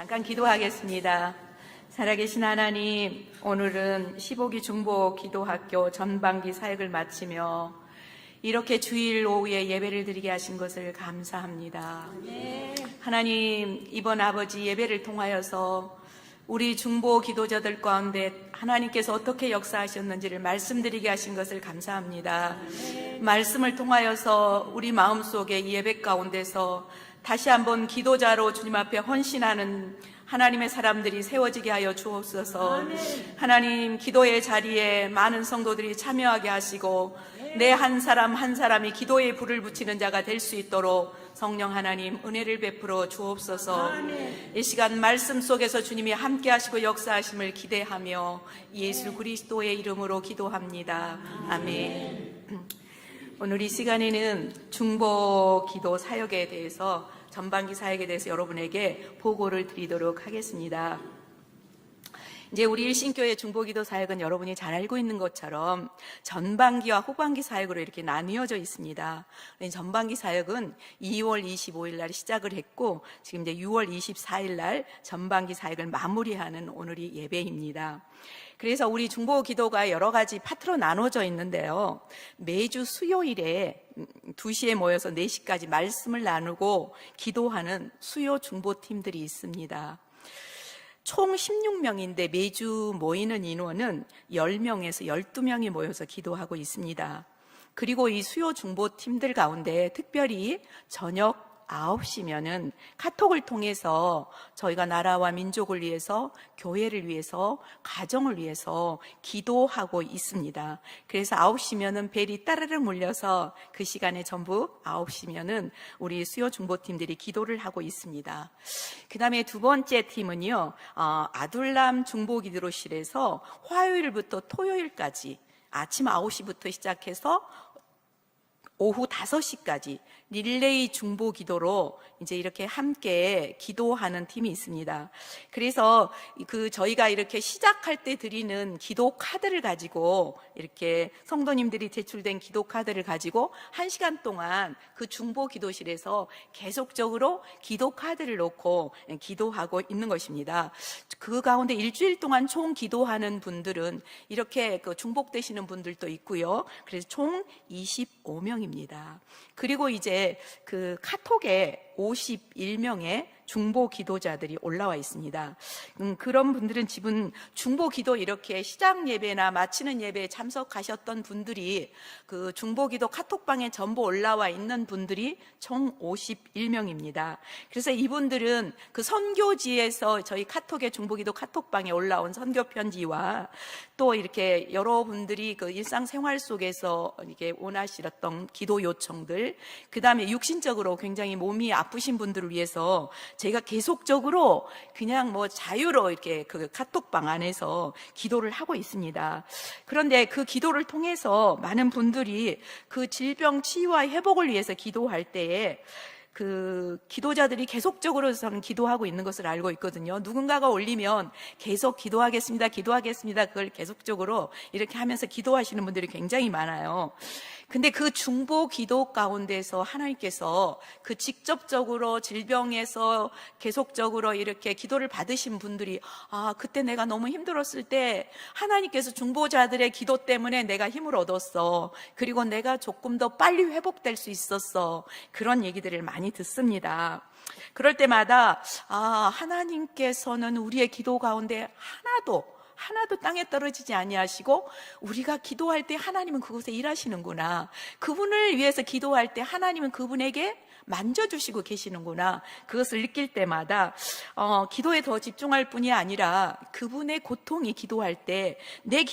잠깐 기도하겠습니다. 살아계신 하나님, 오늘은 15기 중보 기도학교 전반기 사역을 마치며 이렇게 주일 오후에 예배를 드리게 하신 것을 감사합니다. 하나님, 이번 아버지 예배를 통하여서 우리 중보 기도자들 가운데 하나님께서 어떻게 역사하셨는지를 말씀드리게 하신 것을 감사합니다. 말씀을 통하여서 우리 마음속에 이 예배 가운데서 다시 한번 기도자로 주님 앞에 헌신하는 하나님의 사람들이 세워지게 하여 주옵소서. 하나님, 기도의 자리에 많은 성도들이 참여하게 하시고 내 한 사람 한 사람이 기도에 불을 붙이는 자가 될 수 있도록 성령 하나님 은혜를 베풀어 주옵소서. 이 시간 말씀 속에서 주님이 함께 하시고 역사하심을 기대하며 예수 그리스도의 이름으로 기도합니다. 아멘. 오늘 이 시간에는 중보 기도 사역에 대해서, 전반기 사역에 대해서 여러분에게 보고를 드리도록 하겠습니다. 이제 우리 일신교회 중보기도 사역은 여러분이 잘 알고 있는 것처럼 전반기와 후반기 사역으로 이렇게 나뉘어져 있습니다. 전반기 사역은 2월 25일 날 시작을 했고 지금 이제 6월 24일 날 전반기 사역을 마무리하는 오늘이 예배입니다. 그래서 우리 중보기도가 여러 가지 파트로 나눠져 있는데요. 매주 수요일에 2시에 모여서 4시까지 말씀을 나누고 기도하는 수요 중보팀들이 있습니다. 총 16명인데 매주 모이는 인원은 10명에서 12명이 모여서 기도하고 있습니다. 그리고 이 수요 중보팀들 가운데 특별히 저녁 9시면은 카톡을 통해서 저희가 나라와 민족을 위해서, 교회를 위해서, 가정을 위해서 기도하고 있습니다. 그래서 9시면은 벨이 따르르 물려서 그 시간에 전부 9시면은 우리 수요 중보팀들이 기도를 하고 있습니다. 그 다음에 두 번째 팀은요, 아둘람 중보기도실에서 화요일부터 토요일까지 아침 9시부터 시작해서 오후 5시까지 릴레이 중보 기도로 이제 이렇게 함께 기도하는 팀이 있습니다. 그래서 저희가 이렇게 시작할 때 드리는 기도 카드를 가지고, 이렇게 성도님들이 제출된 기도 카드를 가지고 1시간 동안 그 중보 기도실에서 계속적으로 기도 카드를 놓고 기도하고 있는 것입니다. 그 가운데 일주일 동안 총 기도하는 분들은 이렇게 중복되시는 분들도 있고요. 그래서 총 25명입니다. 그리고 이제 그 카톡에 51명의 중보 기도자들이 올라와 있습니다. 그런 분들은 지금 중보 기도 이렇게 시작 예배나 마치는 예배에 참석하셨던 분들이 그 중보 기도 카톡방에 전부 올라와 있는 분들이 총 51명입니다. 그래서 이분들은 그 선교지에서 저희 카톡의 중보 기도 카톡방에 올라온 선교 편지와 또 이렇게 여러분들이 그 일상생활 속에서 이게 원하시던 기도 요청들, 그 다음에 육신적으로 굉장히 몸이 아프신 분들을 위해서 제가 계속적으로 그냥 자유로 이렇게 그 카톡방 안에서 기도를 하고 있습니다. 그런데 그 기도를 통해서 많은 분들이 그 질병 치유와 회복을 위해서 기도할 때에 그 기도자들이 계속적으로 저는 기도하고 있는 것을 알고 있거든요. 누군가가 올리면 계속 기도하겠습니다. 그걸 계속적으로 이렇게 하면서 기도하시는 분들이 굉장히 많아요. 근데 그 중보 기도 가운데서 하나님께서 그 직접적으로 질병에서 계속적으로 이렇게 기도를 받으신 분들이, 그때 내가 너무 힘들었을 때 하나님께서 중보자들의 기도 때문에 내가 힘을 얻었어. 그리고 내가 조금 더 빨리 회복될 수 있었어. 그런 얘기들을 많이 듣습니다. 그럴 때마다 하나님께서는 우리의 기도 가운데 하나도 땅에 떨어지지 아니하시고 우리가 기도할 때 하나님은 그곳에 일하시는구나. 그분을 위해서 기도할 때 하나님은 그분에게 만져주시고 계시는구나. 그것을 느낄 때마다 기도에 더 집중할 뿐이 아니라 그분의 고통이 기도할 때 내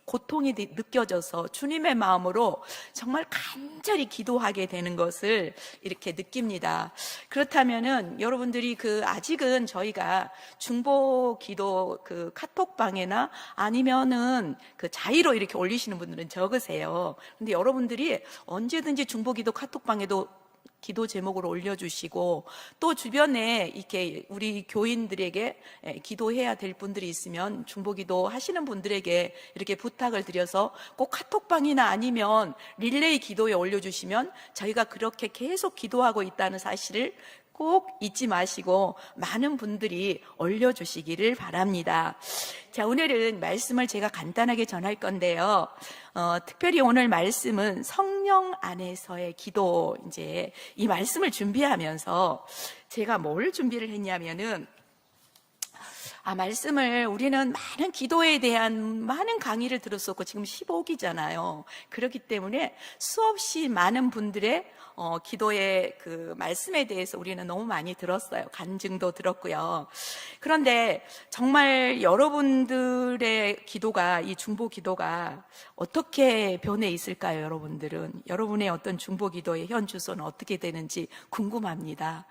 고통이 느껴져서 주님의 마음으로 정말 간절히 기도하게 되는 것을 이렇게 느낍니다. 그렇다면은 여러분들이 아직은 저희가 중보 기도 카톡방에나 아니면은 자의로 이렇게 올리시는 분들은 적으세요. 근데 여러분들이 언제든지 중보 기도 카톡방에도 기도 제목으로 올려주시고, 또 주변에 이렇게 우리 교인들에게 기도해야 될 분들이 있으면 중보기도 하시는 분들에게 이렇게 부탁을 드려서 꼭 카톡방이나 아니면 릴레이 기도에 올려주시면 저희가 그렇게 계속 기도하고 있다는 사실을 꼭 잊지 마시고 많은 분들이 올려주시기를 바랍니다. 자, 오늘은 말씀을 제가 간단하게 전할 건데요. 특별히 오늘 말씀은 성령 안에서의 기도, 이제 이 말씀을 준비하면서 제가 뭘 준비를 했냐면은, 말씀을 우리는 많은 기도에 대한 많은 강의를 들었었고 지금 15기잖아요. 그렇기 때문에 수없이 많은 분들의 기도의 그 말씀에 대해서 우리는 너무 많이 들었어요. 간증도 들었고요. 그런데 정말 여러분들의 기도가, 이 중보 기도가 어떻게 변해 있을까요? 여러분의 어떤 중보 기도의 현 주소는 어떻게 되는지 궁금합니다.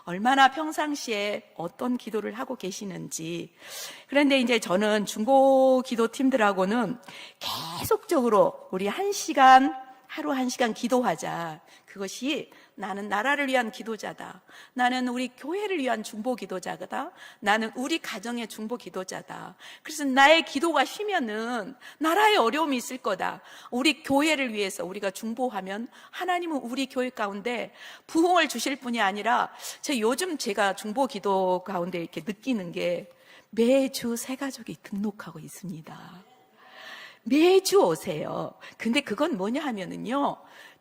얼마나 평상시에 어떤 기도를 하고 계시는지. 그런데 이제 저는 중보 기도 팀들하고는 계속적으로 우리 하루 1시간 기도하자. 그것이 나는 나라를 위한 기도자다. 나는 우리 교회를 위한 중보 기도자다. 나는 우리 가정의 중보 기도자다. 그래서 나의 기도가 쉬면은 나라에 어려움이 있을 거다. 우리 교회를 위해서 우리가 중보하면 하나님은 우리 교회 가운데 부흥을 주실 뿐이 아니라 요즘 제가 중보 기도 가운데 이렇게 느끼는 게 매주 새가족이 등록하고 있습니다. 매주 오세요. 근데 그건 뭐냐 하면은요,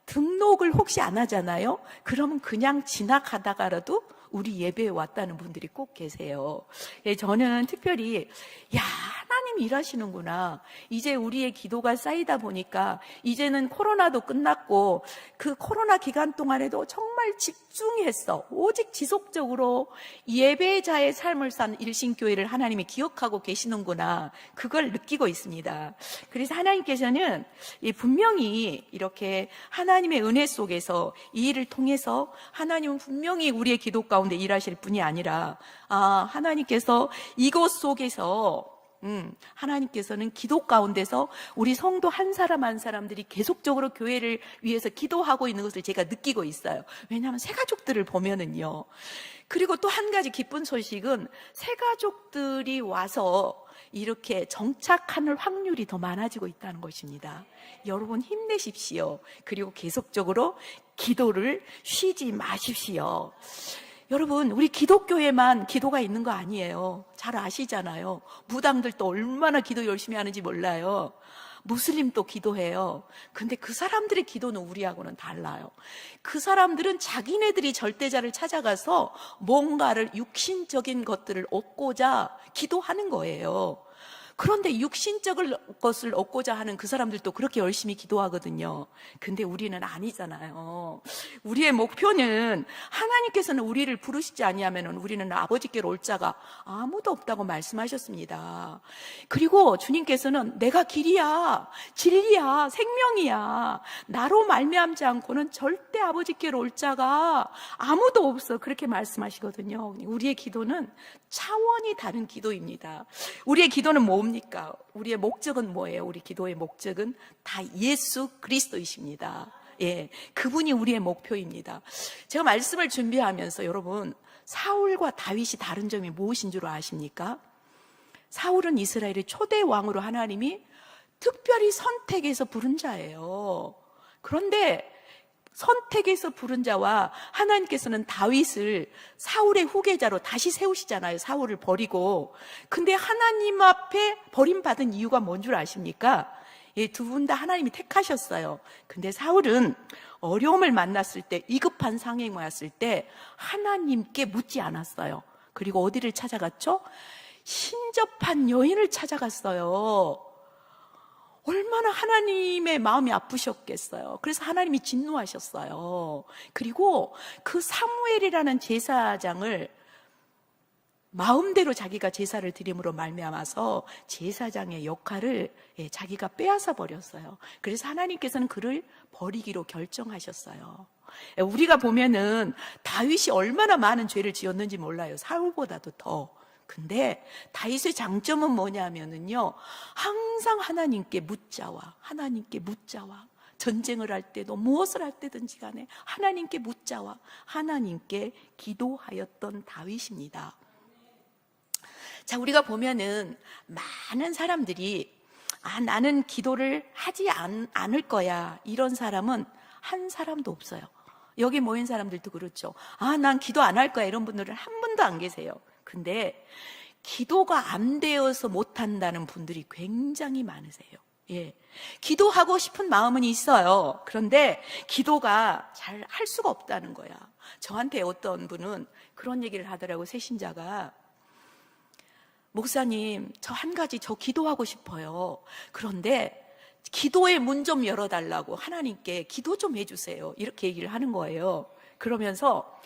등록을 혹시 안 하잖아요? 그러면 그냥 지나가다가라도 우리 예배에 왔다는 분들이 꼭 계세요. 저는 특별히 하나님이 일하시는구나. 이제 우리의 기도가 쌓이다 보니까 이제는 코로나도 끝났고 그 코로나 기간 동안에도 정말 집중해서 오직 지속적으로 예배자의 삶을 산 일신교회를 하나님이 기억하고 계시는구나. 그걸 느끼고 있습니다. 그래서 하나님께서는 분명히 이렇게 하나님의 은혜 속에서 이 일을 통해서 하나님은 분명히 우리의 기도 가운데 일하실 뿐이 아니라 하나님께서 이곳 속에서 하나님께서는 기도 가운데서 우리 성도 한 사람 한 사람들이 계속적으로 교회를 위해서 기도하고 있는 것을 제가 느끼고 있어요. 왜냐하면 새가족들을 보면은요. 그리고 또 한 가지 기쁜 소식은 새가족들이 와서 이렇게 정착하는 확률이 더 많아지고 있다는 것입니다. 여러분 힘내십시오. 그리고 계속적으로 기도를 쉬지 마십시오. 여러분, 우리 기독교에만 기도가 있는 거 아니에요. 잘 아시잖아요. 무당들도 얼마나 기도 열심히 하는지 몰라요. 무슬림도 기도해요. 근데 그 사람들의 기도는 우리하고는 달라요. 그 사람들은 자기네들이 절대자를 찾아가서 뭔가를 육신적인 것들을 얻고자 기도하는 거예요. 그런데 육신적인 것을 얻고자 하는 그 사람들도 그렇게 열심히 기도하거든요. 근데 우리는 아니잖아요. 우리의 목표는 하나님께서는 우리를 부르시지 아니하면 우리는 아버지께로 올 자가 아무도 없다고 말씀하셨습니다. 그리고 주님께서는 내가 길이야, 진리야, 생명이야. 나로 말미암지 않고는 절대 아버지께로 올 자가 아무도 없어. 그렇게 말씀하시거든요. 우리의 기도는 차원이 다른 기도입니다. 우리의 기도는 뭡니까? 우리의 목적은 뭐예요? 우리 기도의 목적은 다 예수 그리스도이십니다. 그분이 우리의 목표입니다. 제가 말씀을 준비하면서 여러분, 사울과 다윗이 다른 점이 무엇인 줄 아십니까? 사울은 이스라엘의 초대 왕으로 하나님이 특별히 선택해서 부른 자예요. 그런데 선택해서 부른 자와 하나님께서는 다윗을 사울의 후계자로 다시 세우시잖아요. 사울을 버리고. 근데 하나님 앞에 버림받은 이유가 뭔 줄 아십니까? 두 분 다 하나님이 택하셨어요. 근데 사울은 어려움을 만났을 때, 위급한 상황이 왔을 때 하나님께 묻지 않았어요. 그리고 어디를 찾아갔죠? 신접한 여인을 찾아갔어요. 얼마나 하나님의 마음이 아프셨겠어요. 그래서 하나님이 진노하셨어요. 그리고 그 사무엘이라는 제사장을 마음대로 자기가 제사를 드림으로 말미암아서 제사장의 역할을 자기가 빼앗아 버렸어요. 그래서 하나님께서는 그를 버리기로 결정하셨어요. 우리가 보면은 다윗이 얼마나 많은 죄를 지었는지 몰라요. 사울보다도 더. 근데 다윗의 장점은 뭐냐면은요, 항상 하나님께 묻자와 전쟁을 할 때도 무엇을 할 때든지 간에 하나님께 묻자와 하나님께 기도하였던 다윗입니다. 자, 우리가 보면은 많은 사람들이 나는 기도를 하지 않을 거야, 이런 사람은 한 사람도 없어요. 여기 모인 사람들도 그렇죠. 난 기도 안 할 거야 이런 분들은 한 분도 안 계세요. 근데 기도가 안 되어서 못한다는 분들이 굉장히 많으세요. 예. 기도하고 싶은 마음은 있어요. 그런데 기도가 잘 할 수가 없다는 거야. 저한테 어떤 분은 그런 얘기를 하더라고. 새신자가, 목사님, 저 한 가지 저 기도하고 싶어요. 그런데 기도의 문 좀 열어달라고 하나님께 기도 좀 해주세요. 이렇게 얘기를 하는 거예요. 그러면서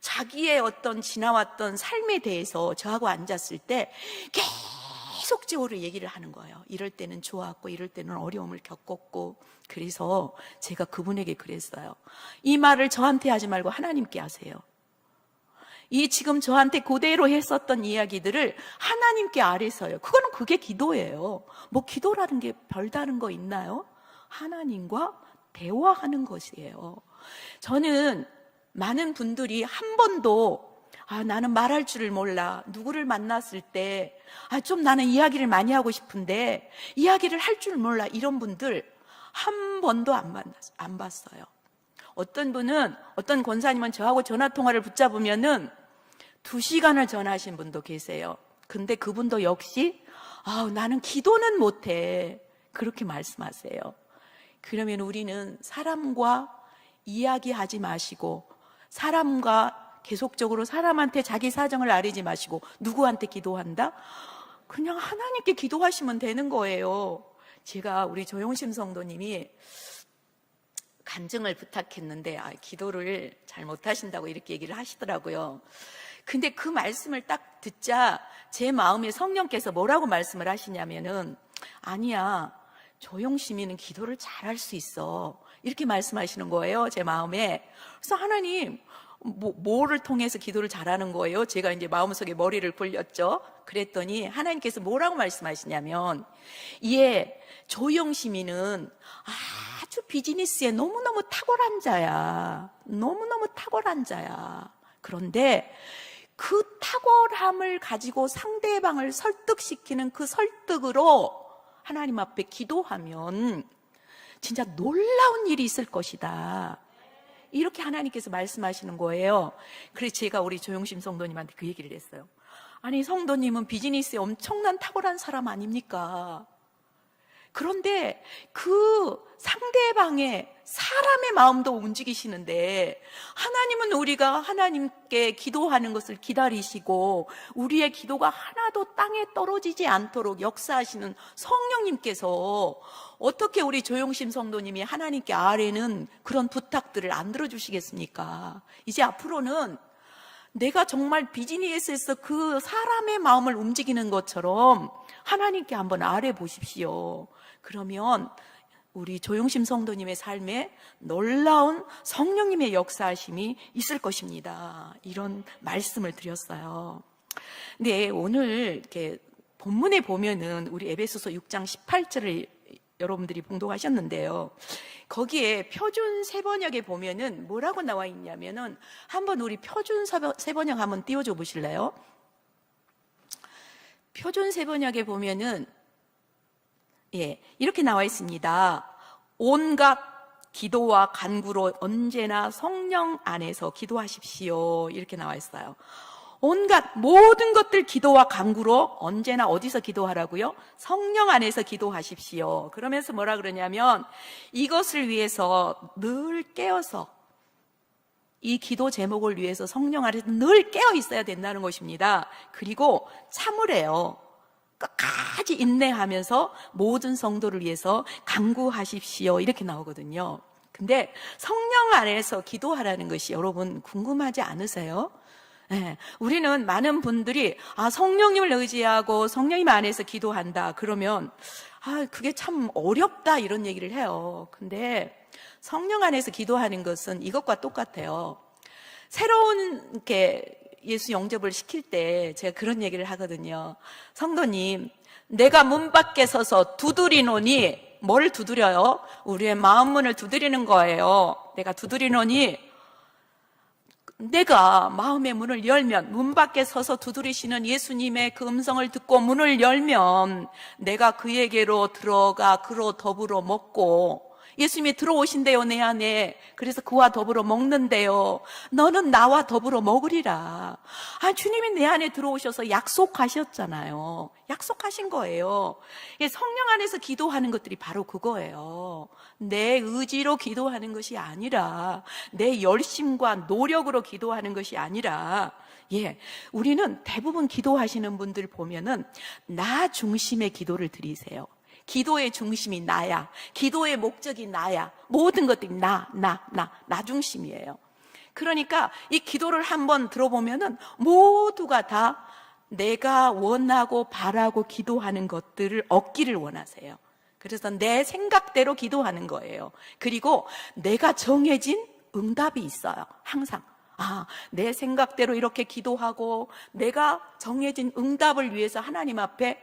자기의 어떤 지나왔던 삶에 대해서 저하고 앉았을 때 계속적으로 얘기를 하는 거예요. 이럴 때는 좋았고 이럴 때는 어려움을 겪었고. 그래서 제가 그분에게 그랬어요. 이 말을 저한테 하지 말고 하나님께 하세요. 이 지금 저한테 그대로 했었던 이야기들을 하나님께 아뢰서요. 그게 기도예요. 뭐 기도라는 게 별다른 거 있나요? 하나님과 대화하는 것이에요. 저는 많은 분들이 한 번도 나는 말할 줄을 몰라. 누구를 만났을 때 좀 나는 이야기를 많이 하고 싶은데 이야기를 할 줄 몰라. 이런 분들 한 번도 안 봤어요. 어떤 분은, 어떤 권사님은 저하고 전화통화를 붙잡으면은 2시간을 전화하신 분도 계세요. 근데 그분도 역시 나는 기도는 못해. 그렇게 말씀하세요. 그러면 우리는 사람과 이야기하지 마시고, 사람과 계속적으로 사람한테 자기 사정을 아뢰지 마시고, 누구한테 기도한다? 그냥 하나님께 기도하시면 되는 거예요. 제가 우리 조용심 성도님이 간증을 부탁했는데 기도를 잘 못하신다고 이렇게 얘기를 하시더라고요. 근데 그 말씀을 딱 듣자 제 마음에 성령께서 뭐라고 말씀을 하시냐면은, 아니야, 조용심이는 기도를 잘할 수 있어, 이렇게 말씀하시는 거예요, 제 마음에. 그래서 하나님, 뭐를 통해서 기도를 잘하는 거예요? 제가 이제 마음속에 머리를 굴렸죠. 그랬더니 하나님께서 뭐라고 말씀하시냐면, 조용심이는 아주 비즈니스에 너무너무 탁월한 자야. 너무너무 탁월한 자야. 그런데 그 탁월함을 가지고 상대방을 설득시키는 그 설득으로 하나님 앞에 기도하면 진짜 놀라운 일이 있을 것이다. 이렇게 하나님께서 말씀하시는 거예요. 그래서 제가 우리 조용심 성도님한테 그 얘기를 했어요. 아니, 성도님은 비즈니스에 엄청난 탁월한 사람 아닙니까? 그런데 그 상대방의 사람의 마음도 움직이시는데, 하나님은 우리가 하나님께 기도하는 것을 기다리시고 우리의 기도가 하나도 땅에 떨어지지 않도록 역사하시는 성령님께서 어떻게 우리 조용심 성도님이 하나님께 아뢰는 그런 부탁들을 안 들어주시겠습니까? 이제 앞으로는 내가 정말 비즈니스에서 그 사람의 마음을 움직이는 것처럼 하나님께 한번 아뢰 보십시오. 그러면 우리 조용심 성도님의 삶에 놀라운 성령님의 역사하심이 있을 것입니다. 이런 말씀을 드렸어요. 근데 오늘 이렇게 본문에 보면은 우리 에베소서 6장 18절을 여러분들이 봉독하셨는데요. 거기에 표준 세번역에 보면은 뭐라고 나와 있냐면은, 한번 우리 표준 세번역 한번 띄워줘 보실래요? 표준 세번역에 보면은 이렇게 나와 있습니다. 온갖 기도와 간구로 언제나 성령 안에서 기도하십시오. 이렇게 나와 있어요. 온갖 모든 것들 기도와 간구로 언제나 어디서 기도하라고요? 성령 안에서 기도하십시오. 그러면서 뭐라 그러냐면, 이것을 위해서 늘 깨어서, 이 기도 제목을 위해서 성령 안에서 늘 깨어 있어야 된다는 것입니다. 그리고 참으래요. 끝까지 인내하면서 모든 성도를 위해서 간구하십시오. 이렇게 나오거든요. 근데 성령 안에서 기도하라는 것이 여러분 궁금하지 않으세요? 우리는 많은 분들이 성령님을 의지하고 성령님 안에서 기도한다 그러면 그게 참 어렵다 이런 얘기를 해요. 근데 성령 안에서 기도하는 것은 이것과 똑같아요. 새로운 이렇게 예수 영접을 시킬 때 제가 그런 얘기를 하거든요. 성도님, 내가 문 밖에 서서 두드리노니, 뭘 두드려요? 우리의 마음 문을 두드리는 거예요. 내가 두드리노니, 내가 마음의 문을 열면, 문 밖에 서서 두드리시는 예수님의 그 음성을 듣고 문을 열면 내가 그에게로 들어가 그로 더불어 먹고, 예수님이 들어오신대요, 내 안에. 그래서 그와 더불어 먹는데요. 너는 나와 더불어 먹으리라. 주님이 내 안에 들어오셔서 약속하셨잖아요. 약속하신 거예요. 성령 안에서 기도하는 것들이 바로 그거예요. 내 의지로 기도하는 것이 아니라, 내 열심과 노력으로 기도하는 것이 아니라, 우리는 대부분 기도하시는 분들 보면은 나 중심의 기도를 드리세요. 기도의 중심이 나야. 기도의 목적이 나야. 모든 것들이 나 중심이에요. 그러니까 이 기도를 한번 들어보면은 모두가 다 내가 원하고 바라고 기도하는 것들을 얻기를 원하세요. 그래서 내 생각대로 기도하는 거예요. 그리고 내가 정해진 응답이 있어요. 항상. 내 생각대로 이렇게 기도하고 내가 정해진 응답을 위해서 하나님 앞에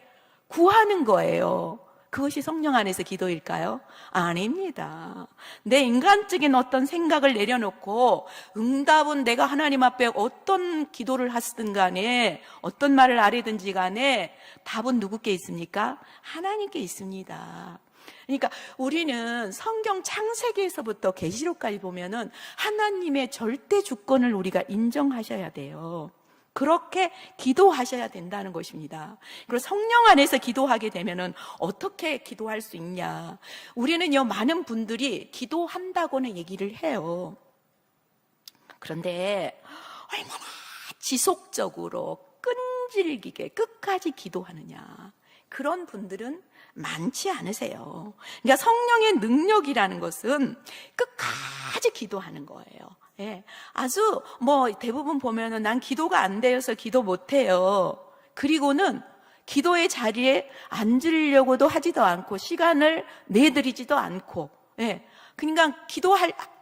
구하는 거예요. 그것이 성령 안에서 기도일까요? 아닙니다. 내 인간적인 어떤 생각을 내려놓고 응답은 내가 하나님 앞에 어떤 기도를 하시든 간에 어떤 말을 아뢰든지 간에 답은 누구께 있습니까? 하나님께 있습니다. 그러니까 우리는 성경 창세기에서부터 계시록까지 보면은 하나님의 절대 주권을 우리가 인정하셔야 돼요. 그렇게 기도하셔야 된다는 것입니다. 그리고 성령 안에서 기도하게 되면은 어떻게 기도할 수 있냐? 우리는요, 많은 분들이 기도한다고는 얘기를 해요. 그런데 얼마나 지속적으로 끈질기게 끝까지 기도하느냐? 그런 분들은 많지 않으세요. 그러니까 성령의 능력이라는 것은 끝까지 기도하는 거예요. 아주 대부분 보면은 난 기도가 안 되어서 기도 못 해요. 그리고는 기도의 자리에 앉으려고도 하지도 않고 시간을 내드리지도 않고, 그러니까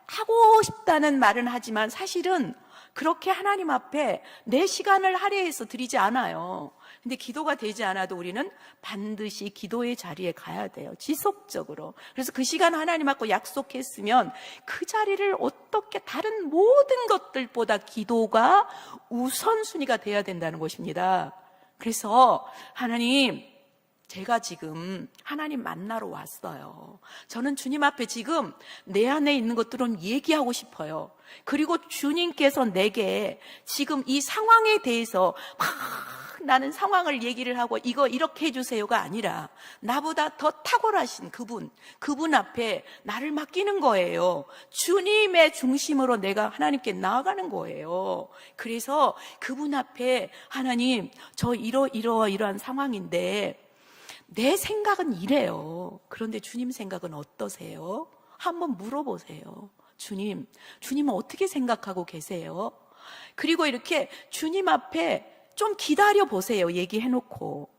하고 싶다는 말은 하지만 사실은 그렇게 하나님 앞에 내 시간을 할애해서 드리지 않아요. 근데 기도가 되지 않아도 우리는 반드시 기도의 자리에 가야 돼요. 지속적으로. 그래서 그 시간 하나님 앞에 약속했으면 그 자리를 어떻게 다른 모든 것들보다 기도가 우선순위가 돼야 된다는 것입니다. 그래서 하나님, 제가 지금 하나님 만나러 왔어요. 저는 주님 앞에 지금 내 안에 있는 것들은 얘기하고 싶어요. 그리고 주님께서 내게 지금 이 상황에 대해서 나는 상황을 얘기를 하고 이거 이렇게 해주세요가 아니라 나보다 더 탁월하신 그분 앞에 나를 맡기는 거예요. 주님의 중심으로 내가 하나님께 나아가는 거예요. 그래서 그분 앞에 하나님, 저 이러한 상황인데 내 생각은 이래요. 그런데 주님 생각은 어떠세요? 한번 물어보세요. 주님은 어떻게 생각하고 계세요? 그리고 이렇게 주님 앞에 좀 기다려 보세요. 얘기해놓고.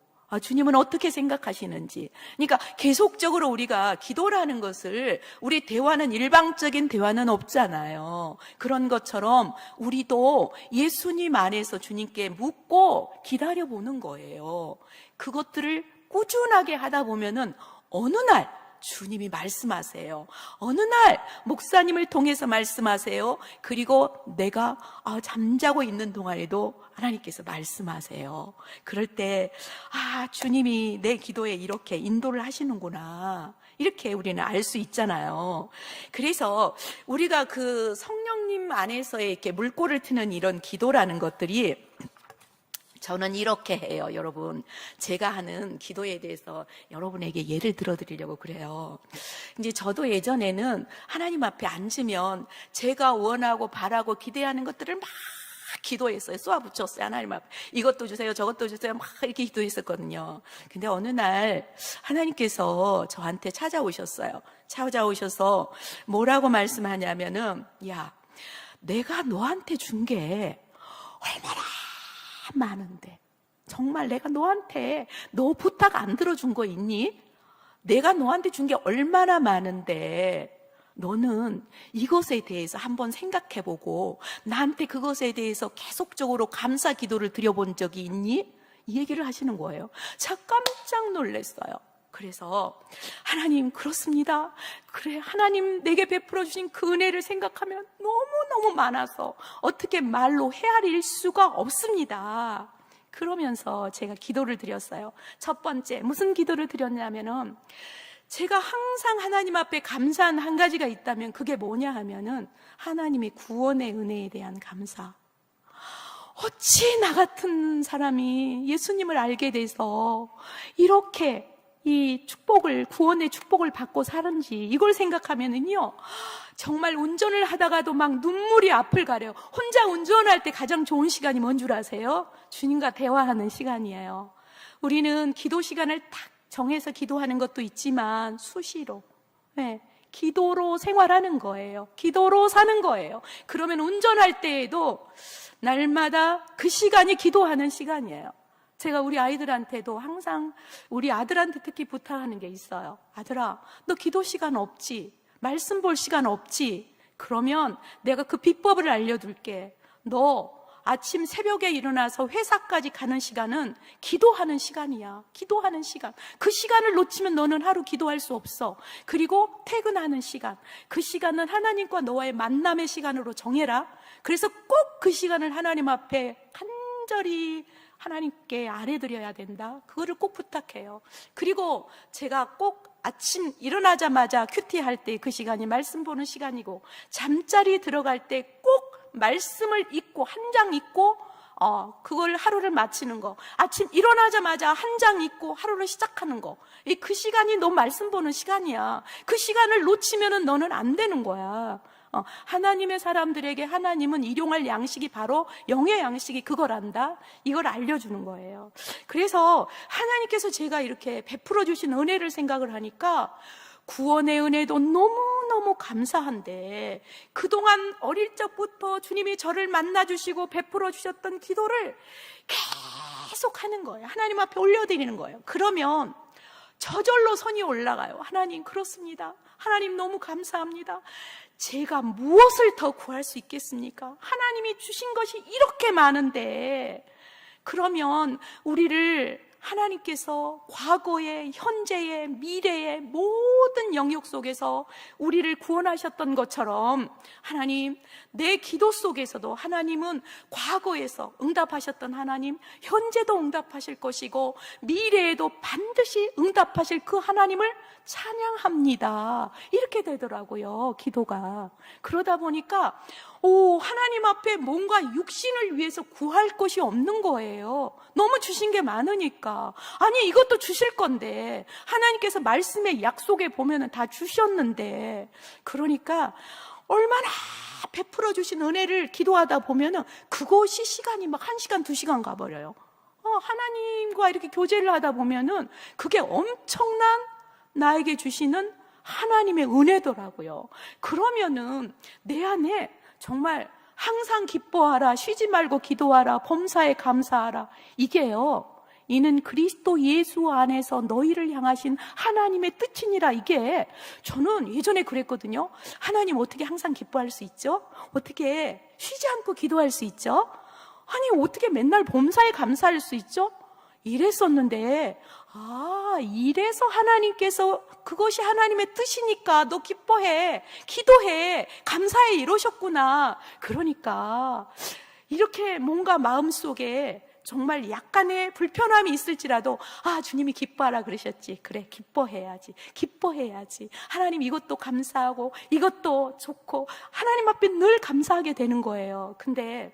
주님은 어떻게 생각하시는지. 그러니까 계속적으로 우리가 기도라는 것을, 우리 대화는 일방적인 대화는 없잖아요. 그런 것처럼 우리도 예수님 안에서 주님께 묻고 기다려 보는 거예요. 그것들을 꾸준하게 하다 보면은 어느 날 주님이 말씀하세요. 어느 날 목사님을 통해서 말씀하세요. 그리고 내가 잠자고 있는 동안에도 하나님께서 말씀하세요. 그럴 때 주님이 내 기도에 이렇게 인도를 하시는구나, 이렇게 우리는 알 수 있잖아요. 그래서 우리가 그 성령님 안에서의 이렇게 물꼬를 트는 이런 기도라는 것들이, 저는 이렇게 해요, 여러분. 제가 하는 기도에 대해서 여러분에게 예를 들어드리려고 그래요. 이제 저도 예전에는 하나님 앞에 앉으면 제가 원하고 바라고 기대하는 것들을 막 기도했어요. 쏘아붙였어요. 하나님 앞에 이것도 주세요, 저것도 주세요, 막 이렇게 기도했었거든요. 근데 어느 날 하나님께서 저한테 찾아오셨어요. 찾아오셔서 뭐라고 말씀하냐면은, 야, 내가 너한테 준 게 얼마나 많은데, 정말 내가 너한테 너 부탁 안 들어준 거 있니? 내가 너한테 준 게 얼마나 많은데 너는 이것에 대해서 한번 생각해보고 나한테 그것에 대해서 계속적으로 감사 기도를 드려본 적이 있니? 이 얘기를 하시는 거예요. 제가 깜짝 놀랐어요. 그래서 하나님, 그렇습니다. 그래, 하나님 내게 베풀어 주신 그 은혜를 생각하면 너무너무 많아서 어떻게 말로 헤아릴 수가 없습니다. 그러면서 제가 기도를 드렸어요. 첫 번째, 무슨 기도를 드렸냐면은, 제가 항상 하나님 앞에 감사한 한 가지가 있다면 그게 뭐냐 하면은 하나님의 구원의 은혜에 대한 감사. 어찌 나 같은 사람이 예수님을 알게 돼서 이렇게 이 축복을, 구원의 축복을 받고 사는지 이걸 생각하면은요, 정말 운전을 하다가도 막 눈물이 앞을 가려요. 혼자 운전할 때 가장 좋은 시간이 뭔 줄 아세요? 주님과 대화하는 시간이에요. 우리는 기도 시간을 딱 정해서 기도하는 것도 있지만 수시로, 기도로 생활하는 거예요. 기도로 사는 거예요. 그러면 운전할 때에도 날마다 그 시간이 기도하는 시간이에요. 제가 우리 아이들한테도 항상, 우리 아들한테 특히 부탁하는 게 있어요. 아들아, 너 기도 시간 없지? 말씀 볼 시간 없지? 그러면 내가 그 비법을 알려줄게. 너 아침 새벽에 일어나서 회사까지 가는 시간은 기도하는 시간이야. 기도하는 시간. 그 시간을 놓치면 너는 하루 기도할 수 없어. 그리고 퇴근하는 시간. 그 시간은 하나님과 너와의 만남의 시간으로 정해라. 그래서 꼭 그 시간을 하나님 앞에 간절히 하나님께 아뢰드려야 된다. 그거를 꼭 부탁해요. 그리고 제가 꼭 아침 일어나자마자 큐티할 때 그 시간이 말씀 보는 시간이고, 잠자리 들어갈 때 꼭 말씀을 읽고 한 장 읽고 그걸 하루를 마치는 거. 아침 일어나자마자 한 장 읽고 하루를 시작하는 거. 그 시간이 너 말씀 보는 시간이야. 그 시간을 놓치면은 너는 안 되는 거야. 하나님의 사람들에게 하나님은 일용할 양식이 바로 영의 양식이 그거란다. 이걸 알려주는 거예요. 그래서 하나님께서 제가 이렇게 베풀어 주신 은혜를 생각을 하니까 구원의 은혜도 너무너무 감사한데, 그동안 어릴 적부터 주님이 저를 만나주시고 베풀어 주셨던 기도를 계속 하는 거예요. 하나님 앞에 올려드리는 거예요. 그러면 저절로 선이 올라가요. 하나님, 그렇습니다. 하나님 너무 감사합니다. 제가 무엇을 더 구할 수 있겠습니까? 하나님이 주신 것이 이렇게 많은데, 그러면 우리를 하나님께서 과거의, 현재의, 미래의 모든 영역 속에서 우리를 구원하셨던 것처럼, 하나님, 내 기도 속에서도 하나님은 과거에서 응답하셨던 하나님, 현재도 응답하실 것이고 미래에도 반드시 응답하실 그 하나님을 찬양합니다. 이렇게 되더라고요, 기도가. 그러다 보니까 하나님 앞에 뭔가 육신을 위해서 구할 것이 없는 거예요. 너무 주신 게 많으니까. 아니, 이것도 주실 건데, 하나님께서 말씀의 약속에 보면은 다 주셨는데, 그러니까 얼마나 베풀어 주신 은혜를 기도하다 보면은 그것이 시간이 막 1시간, 2시간 가버려요. 하나님과 이렇게 교제를 하다 보면은 그게 엄청난 나에게 주시는 하나님의 은혜더라고요. 그러면은 내 안에 정말 항상 기뻐하라, 쉬지 말고 기도하라, 범사에 감사하라. 이게요, 이는 그리스도 예수 안에서 너희를 향하신 하나님의 뜻이니라. 이게 저는 예전에 그랬거든요. 하나님 어떻게 항상 기뻐할 수 있죠? 어떻게 쉬지 않고 기도할 수 있죠? 아니, 어떻게 맨날 범사에 감사할 수 있죠? 이랬었는데, 이래서 하나님께서 그것이 하나님의 뜻이니까 너 기뻐해, 기도해, 감사해, 이러셨구나. 그러니까 이렇게 뭔가 마음속에 정말 약간의 불편함이 있을지라도, 주님이 기뻐하라 그러셨지. 그래, 기뻐해야지. 기뻐해야지. 하나님 이것도 감사하고 이것도 좋고 하나님 앞에 늘 감사하게 되는 거예요. 근데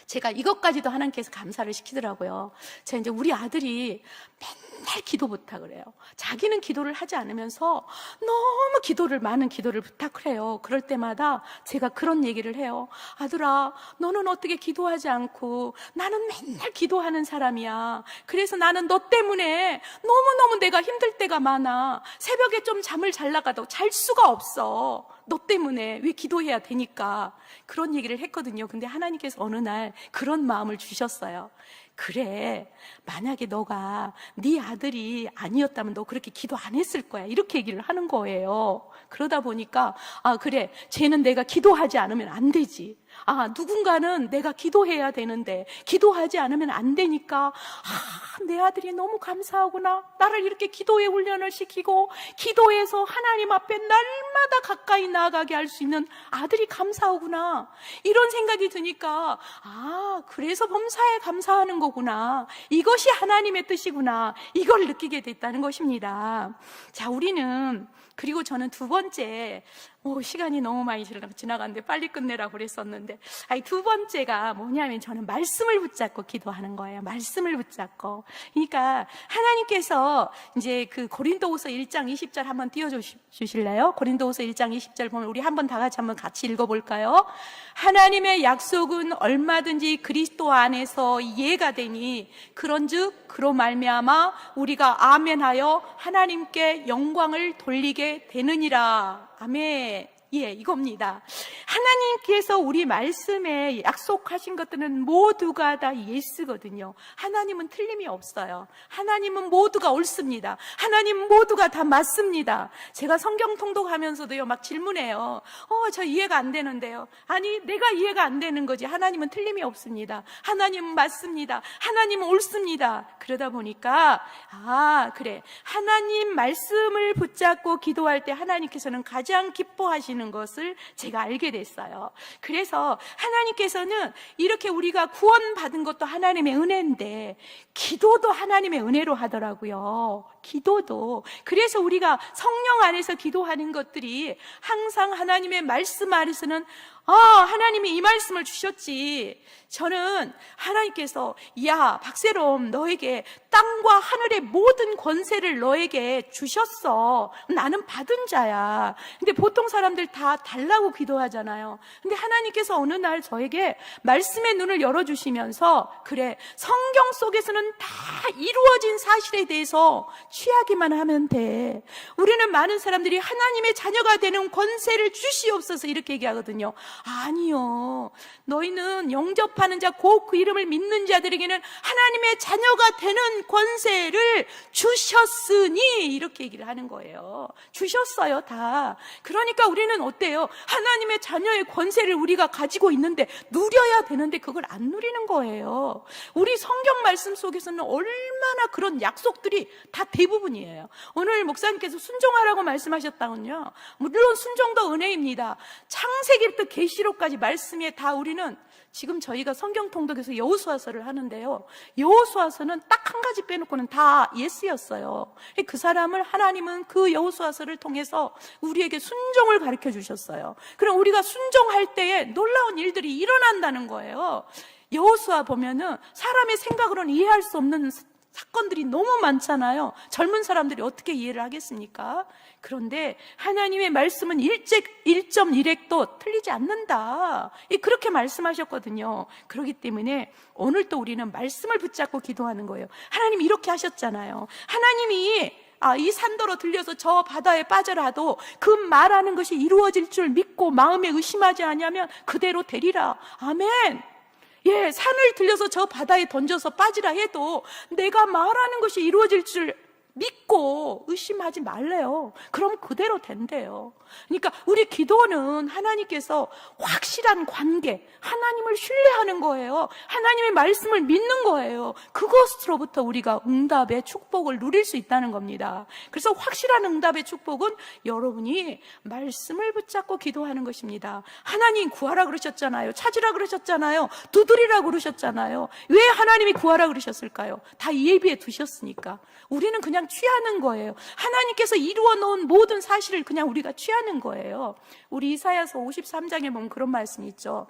제가 이것까지도 하나님께서 감사를 시키더라고요. 제가 이제 우리 아들이 맨날 기도 부탁을 해요. 자기는 기도를 하지 않으면서 너무 많은 기도를 부탁을 해요. 그럴 때마다 제가 그런 얘기를 해요. 아들아, 너는 어떻게 기도하지 않고, 나는 맨날 기도하는 사람이야. 그래서 나는 너 때문에 너무너무 내가 힘들 때가 많아. 새벽에 좀 잠을 자려가도 잘 수가 없어. 너 때문에. 왜 기도해야 되니까. 그런 얘기를 했거든요. 근데 하나님께서 어느 날 그런 마음을 주셨어요. 그래, 만약에 너가 네 아들이 아니었다면 너 그렇게 기도 안 했을 거야. 이렇게 얘기를 하는 거예요. 그러다 보니까 그래, 쟤는 내가 기도하지 않으면 안 되지. 누군가는 내가 기도해야 되는데 기도하지 않으면 안 되니까 내 아들이 너무 감사하구나. 나를 이렇게 기도의 훈련을 시키고 기도해서 하나님 앞에 날마다 가까이 나아가게 할 수 있는 아들이 감사하구나. 이런 생각이 드니까 그래서 범사에 감사하는 거구나. 이것이 하나님의 뜻이구나. 이걸 느끼게 됐다는 것입니다. 자, 우리는 그리고 저는 두 번째, 시간이 너무 많이 지나갔는데 빨리 끝내라고 그랬었는데, 두 번째가 뭐냐면 저는 말씀을 붙잡고 기도하는 거예요. 말씀을 붙잡고. 그러니까 하나님께서 이제 그 고린도후서 1장 20절 한번 띄워주실래요? 고린도후서 1장 20절 보면 우리 한번 다 같이 읽어볼까요? 하나님의 약속은 얼마든지 그리스도 안에서 이해가 되니 그런즉 그로 말미암아 우리가 아멘하여 하나님께 영광을 돌리게 되느니라. 아멘. 예, 이겁니다. 하나님께서 우리 말씀에 약속하신 것들은 모두가 다 예스거든요. 하나님은 틀림이 없어요. 하나님은 모두가 옳습니다. 하나님은 모두가 다 맞습니다. 제가 성경 통독하면서도요, 막 질문해요. 저 이해가 안 되는데요. 아니, 내가 이해가 안 되는 거지. 하나님은 틀림이 없습니다. 하나님은 맞습니다. 하나님은 옳습니다. 그러다 보니까 그래, 하나님 말씀을 붙잡고 기도할 때 하나님께서는 가장 기뻐하시는 것을 제가 알게 됐어요. 그래서 하나님께서는 이렇게 우리가 구원받은 것도 하나님의 은혜인데 기도도 하나님의 은혜로 하더라고요. 기도도. 그래서 우리가 성령 안에서 기도하는 것들이 항상 하나님의 말씀 안에서는 하나님이 이 말씀을 주셨지. 저는 하나님께서 박세롬 너에게 땅과 하늘의 모든 권세를 너에게 주셨어. 나는 받은 자야. 근데 보통 사람들 다 달라고 기도하잖아요. 근데 하나님께서 어느 날 저에게 말씀의 눈을 열어주시면서 그래, 성경 속에서는 다 이루어진 사실에 대해서 취하기만 하면 돼. 우리는 많은 사람들이 하나님의 자녀가 되는 권세를 주시옵소서 이렇게 얘기하거든요. 아니요. 너희는 영접하는 자, 곧 그 이름을 믿는 자들에게는 하나님의 자녀가 되는 권세를 주셨으니 이렇게 얘기를 하는 거예요. 주셨어요, 다. 그러니까 우리는 어때요? 하나님의 자녀의 권세를 우리가 가지고 있는데 누려야 되는데 그걸 안 누리는 거예요. 우리 성경 말씀 속에서는 얼마나 그런 약속들이 다 대부분이에요. 오늘 목사님께서 순종하라고 말씀하셨다군요. 물론 순종도 은혜입니다. 창세기부터 계시록까지 말씀에 다 우리는 지금 저희가 성경 통독에서 여호수아서를 하는데요. 여호수아서는 딱 한 가지 빼놓고는 다 예스였어요. 그 사람을 하나님은 그 여호수아서를 통해서 우리에게 순종을 가르쳐 주셨어요. 그럼 우리가 순종할 때에 놀라운 일들이 일어난다는 거예요. 여호수아 보면은 사람의 생각으로는 이해할 수 없는 사건들이 너무 많잖아요. 젊은 사람들이 어떻게 이해를 하겠습니까? 그런데 하나님의 말씀은 1.1핵도 틀리지 않는다. 그렇게 말씀하셨거든요. 그렇기 때문에 오늘 또 우리는 말씀을 붙잡고 기도하는 거예요. 하나님이 이렇게 하셨잖아요. 하나님이 이 산더러 들려서 저 바다에 빠져라도 그 말하는 것이 이루어질 줄 믿고 마음에 의심하지 않으면 그대로 되리라. 아멘. 예, 산을 들려서 저 바다에 던져서 빠지라 해도 내가 말하는 것이 이루어질 줄 믿고 의심하지 말래요. 그럼 그대로 된대요. 그러니까 우리 기도는 하나님께서 확실한 관계, 하나님을 신뢰하는 거예요. 하나님의 말씀을 믿는 거예요. 그것으로부터 우리가 응답의 축복을 누릴 수 있다는 겁니다. 그래서 확실한 응답의 축복은 여러분이 말씀을 붙잡고 기도하는 것입니다. 하나님 구하라 그러셨잖아요. 찾으라 그러셨잖아요. 두드리라 그러셨잖아요. 왜 하나님이 구하라 그러셨을까요? 다 예비해 두셨으니까. 우리는 그냥 취하는 거예요. 하나님께서 이루어 놓은 모든 사실을 그냥 우리가 취하는 거예요. 우리 이사야서 53장에 보면 그런 말씀이 있죠.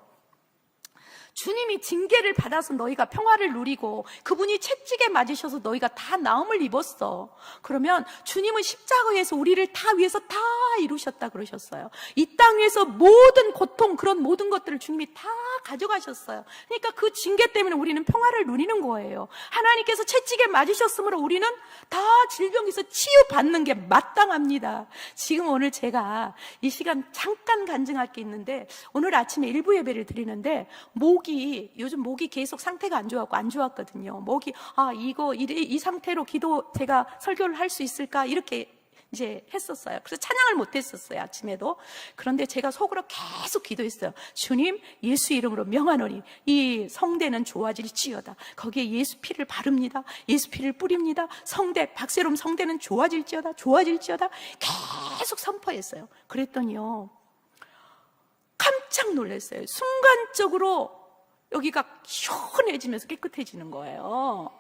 주님이 징계를 받아서 너희가 평화를 누리고 그분이 채찍에 맞으셔서 너희가 다 나음을 입었어. 그러면 주님은 십자가에서 우리를 다 위해서 다 이루셨다 그러셨어요. 이 땅 위에서 모든 고통, 그런 모든 것들을 주님이 다 가져가셨어요. 그러니까 그 징계 때문에 우리는 평화를 누리는 거예요. 하나님께서 채찍에 맞으셨으므로 우리는 다 질병에서 치유받는 게 마땅합니다. 지금 오늘 제가 이 시간 잠깐 간증할 게 있는데, 오늘 아침에 일부 예배를 드리는데 요즘 목이 계속 상태가 안 좋았거든요. 목이 이 상태로 기도 제가 설교를 할 수 있을까 이렇게 이제 했었어요. 그래서 찬양을 못 했었어요, 아침에도. 그런데 제가 속으로 계속 기도했어요. 주님, 예수 이름으로 명하노니 이 성대는 좋아질지어다. 거기에 예수 피를 바릅니다. 예수 피를 뿌립니다. 성대, 박세롬 성대는 좋아질지어다. 좋아질지어다. 계속 선포했어요. 그랬더니요, 깜짝 놀랐어요. 순간적으로 여기가 시원해지면서 깨끗해지는 거예요.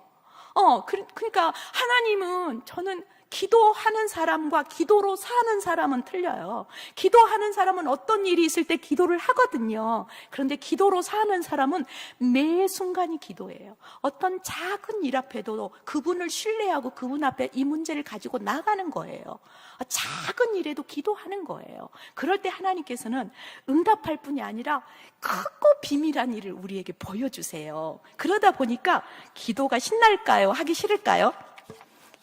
그러니까 하나님은, 저는 기도하는 사람과 기도로 사는 사람은 틀려요. 기도하는 사람은 어떤 일이 있을 때 기도를 하거든요. 그런데 기도로 사는 사람은 매 순간이 기도예요. 어떤 작은 일 앞에도 그분을 신뢰하고 그분 앞에 이 문제를 가지고 나가는 거예요. 작은 일에도 기도하는 거예요. 그럴 때 하나님께서는 응답할 뿐이 아니라 크고 비밀한 일을 우리에게 보여주세요. 그러다 보니까 기도가 신날까요? 하기 싫을까요?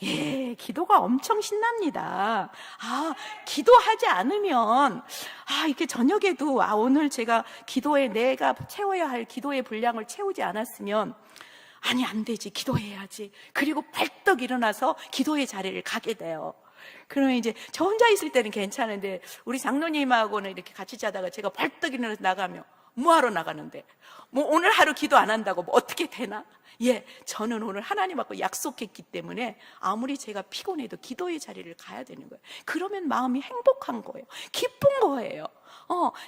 예, 기도가 엄청 신납니다. 기도하지 않으면, 이렇게 저녁에도, 오늘 제가 기도에 내가 채워야 할 기도의 분량을 채우지 않았으면, 아니, 안 되지. 기도해야지. 그리고 벌떡 일어나서 기도의 자리를 가게 돼요. 그러면 이제 저 혼자 있을 때는 괜찮은데, 우리 장로님하고는 이렇게 같이 자다가 제가 벌떡 일어나서 나가면, 뭐하러 나가는데? 오늘 하루 기도 안 한다고 어떻게 되나? 예, 저는 오늘 하나님하고 약속했기 때문에 아무리 제가 피곤해도 기도의 자리를 가야 되는 거예요. 그러면 마음이 행복한 거예요. 기쁜 거예요.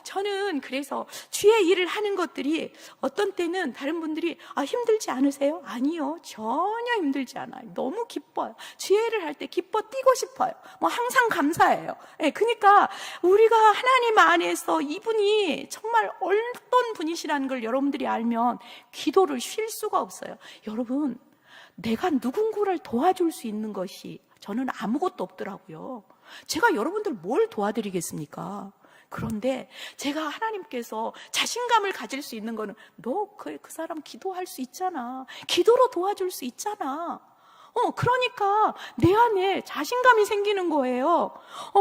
저는 그래서 주의 일을 하는 것들이 어떤 때는 다른 분들이 힘들지 않으세요? 아니요, 전혀 힘들지 않아요. 너무 기뻐요. 주의 일을 할 때 기뻐 뛰고 싶어요. 항상 감사해요. 그러니까 우리가 하나님 안에서 이분이 정말 어떤 분이시라는 걸 여러분들이 알면 기도를 쉴 수가 없어요. 여러분, 내가 누군가를 도와줄 수 있는 것이 저는 아무것도 없더라고요. 제가 여러분들 뭘 도와드리겠습니까? 그런데 제가 하나님께서 자신감을 가질 수 있는 거는, 너 그 사람 기도할 수 있잖아. 기도로 도와줄 수 있잖아. 그러니까 내 안에 자신감이 생기는 거예요.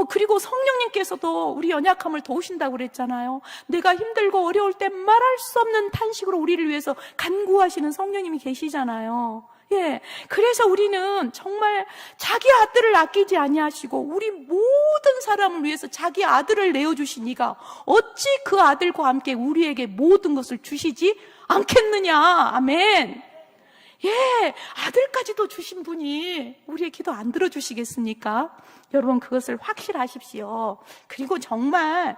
그리고 성령님께서도 우리 연약함을 도우신다고 그랬잖아요. 내가 힘들고 어려울 때 말할 수 없는 탄식으로 우리를 위해서 간구하시는 성령님이 계시잖아요. 예, 그래서 우리는 정말 자기 아들을 아끼지 아니하시고 우리 모든 사람을 위해서 자기 아들을 내어주신 이가 어찌 그 아들과 함께 우리에게 모든 것을 주시지 않겠느냐. 아멘. 예, 아들까지도 주신 분이 우리의 기도 안 들어주시겠습니까? 여러분, 그것을 확실하십시오. 그리고 정말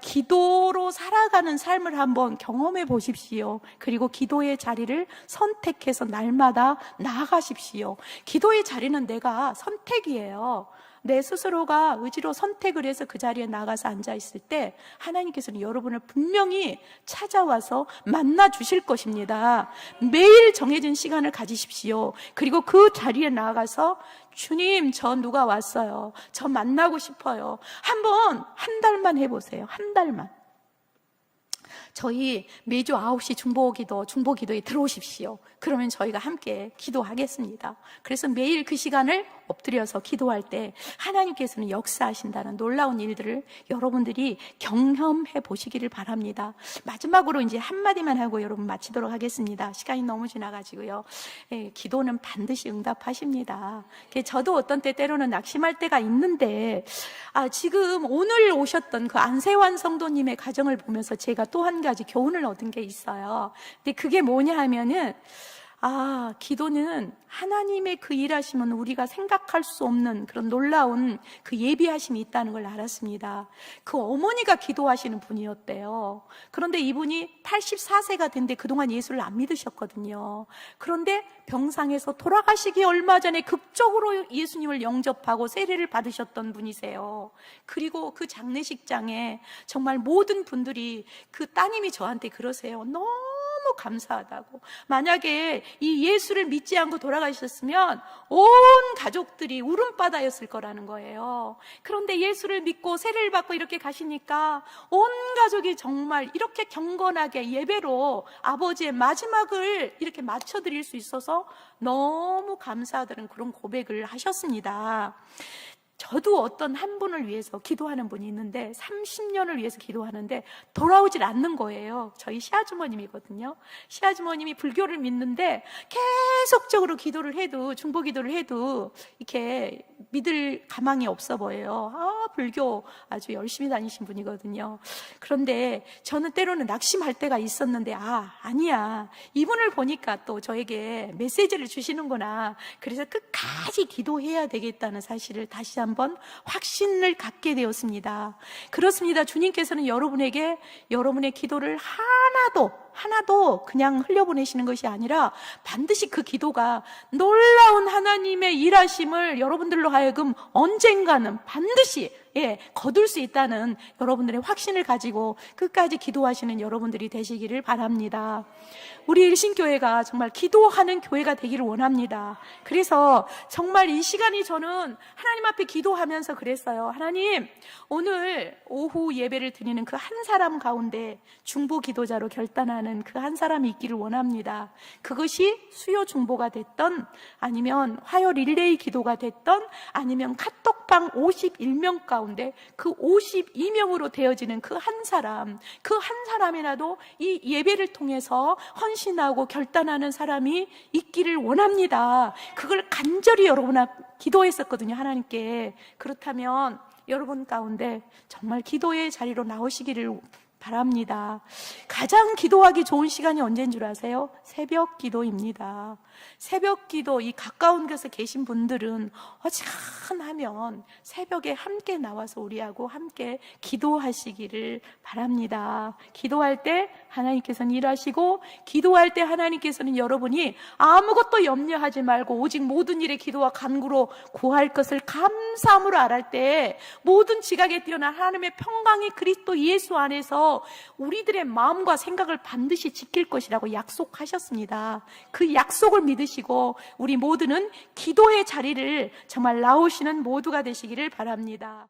기도로 살아가는 삶을 한번 경험해 보십시오. 그리고 기도의 자리를 선택해서 날마다 나아가십시오. 기도의 자리는 내가 선택이에요. 내 스스로가 의지로 선택을 해서 그 자리에 나가서 앉아있을 때 하나님께서는 여러분을 분명히 찾아와서 만나 주실 것입니다. 매일 정해진 시간을 가지십시오. 그리고 그 자리에 나가서 주님, 저 누가 왔어요. 저 만나고 싶어요. 한 달만 해보세요. 한 달만. 저희 매주 9시 중보기도에 들어오십시오. 그러면 저희가 함께 기도하겠습니다. 그래서 매일 그 시간을 엎드려서 기도할 때 하나님께서는 역사하신다는 놀라운 일들을 여러분들이 경험해 보시기를 바랍니다. 마지막으로 이제 한마디만 하고 여러분 마치도록 하겠습니다. 시간이 너무 지나가지고요. 기도는 반드시 응답하십니다. 저도 어떤 때로는 낙심할 때가 있는데, 지금 오늘 오셨던 그 안세환 성도님의 가정을 보면서 제가 또 한 가지 교훈을 얻은 게 있어요. 근데 그게 뭐냐 하면은, 기도는 하나님의 그 일하심은 우리가 생각할 수 없는 그런 놀라운 그 예비하심이 있다는 걸 알았습니다. 그 어머니가 기도하시는 분이었대요. 그런데 이분이 84세가 된데 그동안 예수를 안 믿으셨거든요. 그런데 병상에서 돌아가시기 얼마 전에 극적으로 예수님을 영접하고 세례를 받으셨던 분이세요. 그리고 그 장례식장에 정말 모든 분들이, 그 따님이 저한테 그러세요. 너무 감사하다고. 만약에 이 예수를 믿지 않고 돌아가셨으면 온 가족들이 울음바다였을 거라는 거예요. 그런데 예수를 믿고 세례를 받고 이렇게 가시니까 온 가족이 정말 이렇게 경건하게 예배로 아버지의 마지막을 이렇게 맞춰드릴 수 있어서 너무 감사하다는 그런 고백을 하셨습니다. 저도 어떤 한 분을 위해서 기도하는 분이 있는데 30년을 위해서 기도하는데 돌아오질 않는 거예요. 저희 시아주머님이거든요. 시아주머님이 불교를 믿는데 계속적으로 기도를 해도, 중보 기도를 해도 이렇게 믿을 가망이 없어 보여요. 불교 아주 열심히 다니신 분이거든요. 그런데 저는 때로는 낙심할 때가 있었는데 아니야, 이분을 보니까 또 저에게 메시지를 주시는구나. 그래서 끝까지 기도해야 되겠다는 사실을 다시 한번 확신을 갖게 되었습니다. 그렇습니다. 주님께서는 여러분에게 여러분의 기도를 하나도 그냥 흘려보내시는 것이 아니라 반드시 그 기도가 놀라운 하나님의 일하심을 여러분들로 하여금 언젠가는 반드시 거둘 수 있다는 여러분들의 확신을 가지고 끝까지 기도하시는 여러분들이 되시기를 바랍니다. 우리 일신교회가 정말 기도하는 교회가 되기를 원합니다. 그래서 정말 이 시간이 저는 하나님 앞에 기도하면서 그랬어요. 하나님, 오늘 오후 예배를 드리는 그 한 사람 가운데 중보 기도자로 결단하는 그 한 사람이 있기를 원합니다. 그것이 수요 중보가 됐던, 아니면 화요 릴레이 기도가 됐던, 아니면 카톡방 51명 가운데 그 52명으로 되어지는 그 한 사람이라도 이 예배를 통해서 헌신하고 결단하는 사람이 있기를 원합니다. 그걸 간절히 여러분 앞 기도했었거든요, 하나님께. 그렇다면 여러분 가운데 정말 기도의 자리로 나오시기를 바랍니다. 가장 기도하기 좋은 시간이 언제인 줄 아세요? 새벽 기도입니다. 새벽 기도, 이 가까운 곳에 계신 분들은 어지간하면 새벽에 함께 나와서 우리하고 함께 기도하시기를 바랍니다. 기도할 때 하나님께서는 일하시고, 기도할 때 하나님께서는 여러분이 아무것도 염려하지 말고 오직 모든 일에 기도와 간구로 구할 것을 감사함으로 알할 때 모든 지각에 뛰어난 하나님의 평강이 그리스도 예수 안에서 우리들의 마음과 생각을 반드시 지킬 것이라고 약속하셨습니다. 그 약속을 믿으시고 우리 모두는 기도의 자리를 정말 나오시는 모두가 되시기를 바랍니다.